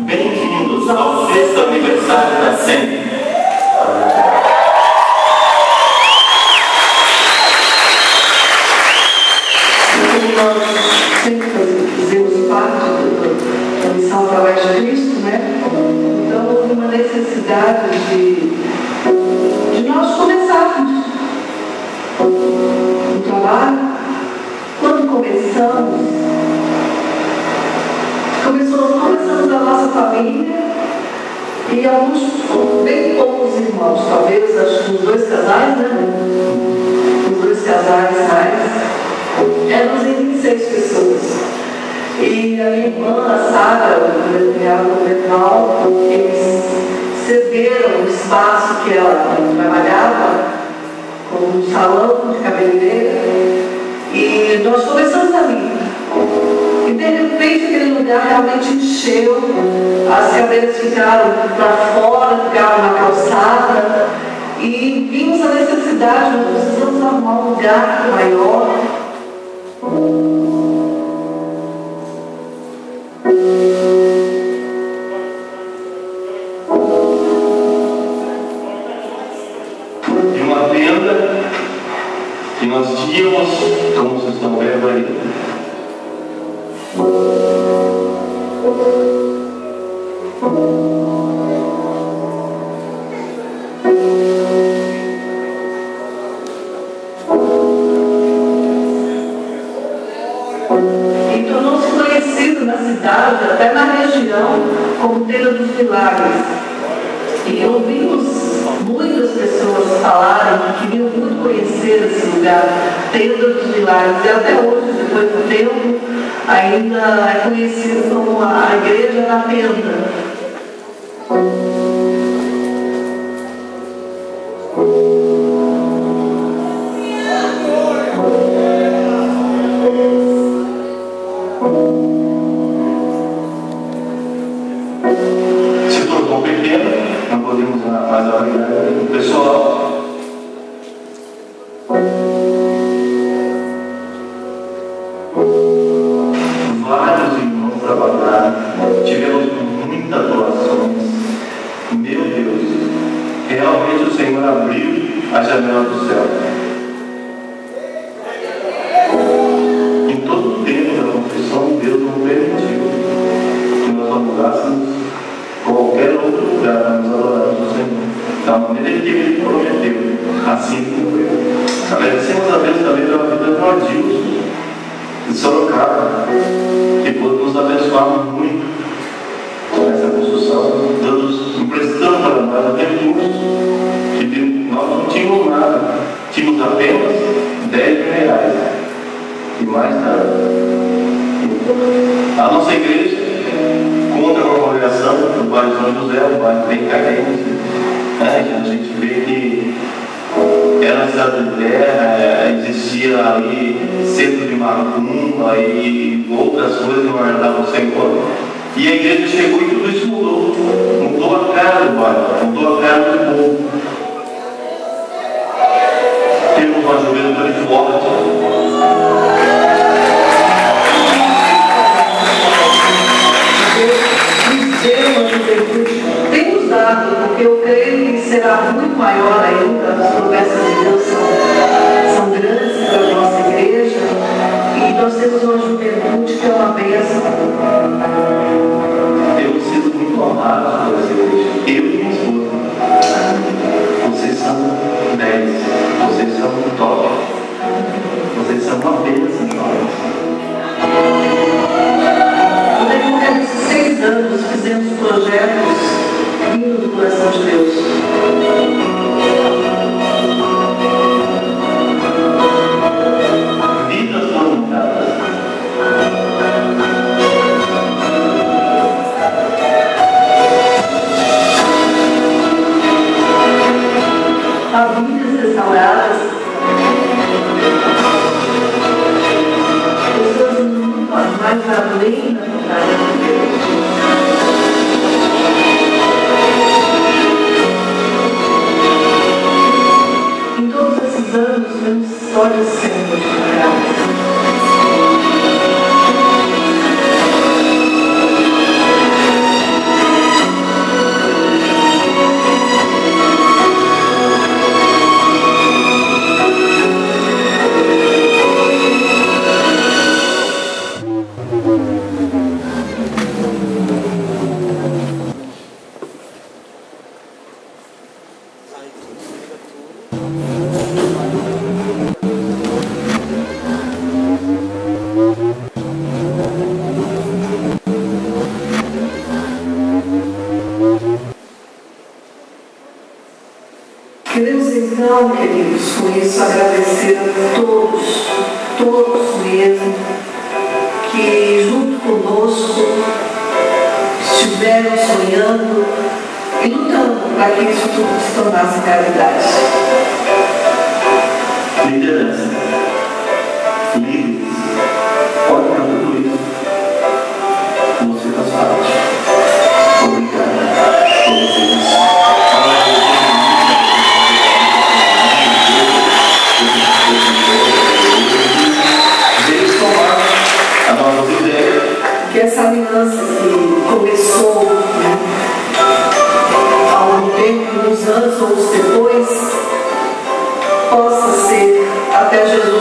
Bem-vindos ao 6º aniversário da SEMI. Como nós sempre fizemos parte da missão através de Cristo, né? Então houve uma necessidade de nós começarmos um trabalho. Quando começamos da nossa família e alguns, bem poucos irmãos, talvez, acho que uns 2 casais, né? Uns 2 casais mais. Éramos em 26 pessoas. E a minha irmã, a Sara, o Bernal, eles cederam o espaço que ela trabalhava como um salão de cabeleireira e nós começamos ali. E de repente aquele lugar realmente encheu, as cadeiras ficaram para fora, ficaram na calçada e vimos a necessidade, nós precisamos arrumar um lugar maior. E uma tenda que nós tínhamos, como vocês estão vendo aí, e tornou-se conhecido na cidade, até na região, como Tenda dos Milagres. E ouvimos muitas pessoas falarem que queriam muito conhecer esse lugar, Tenda dos Milagres, e até hoje, depois do tempo, ainda é conhecido como a Igreja na Tenda. se tornou pequena, não podemos mais abrigar o pessoal. Vários irmãos trabalharam, tivemos muitas doações. Meu Deus, realmente o Senhor abriu a janela do céu. Em todo o tempo da confissão, Deus não permitiu que nós alugássemos qualquer outro lugar para nos adorarmos ao Senhor, da maneira que Ele prometeu, assim cumpriu. Agradecemos a Deus também pela vida do Adilson de Sorocaba, que pôde nos abençoar muito nessa construção, emprestando para nós recursos que nós não tínhamos nada, tínhamos apenas R$10.000 e mais nada. A nossa igreja, contra a congregação do bairro São José, um bairro bem carente, a gente vê que era uma cidade de terra, existia ali centro de macumba e outras coisas que não agradavam o Senhor. E a igreja chegou e tudo isso mudou. Mudou a cara do bairro, mudou a cara do povo. Temos uma juventude forte. Tem nos dado, porque eu creio que será muito maior ainda, as promessas de Deus são grandes para a nossa igreja, e nós temos uma juventude que é uma bênção. Temos sido muito honrados por essa igreja, eu e minha esposa. Vocês são 10, vocês são top, vocês são uma bem na vontade de Deus. Em todos esses anos, vemos histórias sendo modificadas. Queremos então, queridos, com isso agradecer a todos mesmo, que junto conosco estiveram sonhando e lutando para que isso tudo se tornasse realidade. Liderança, líderes, olha para tudo isso. Você faz parte. Obrigado por vocês. Que essa aliança que começou há algum tempo, uns anos ou depois, possa ser até Jesus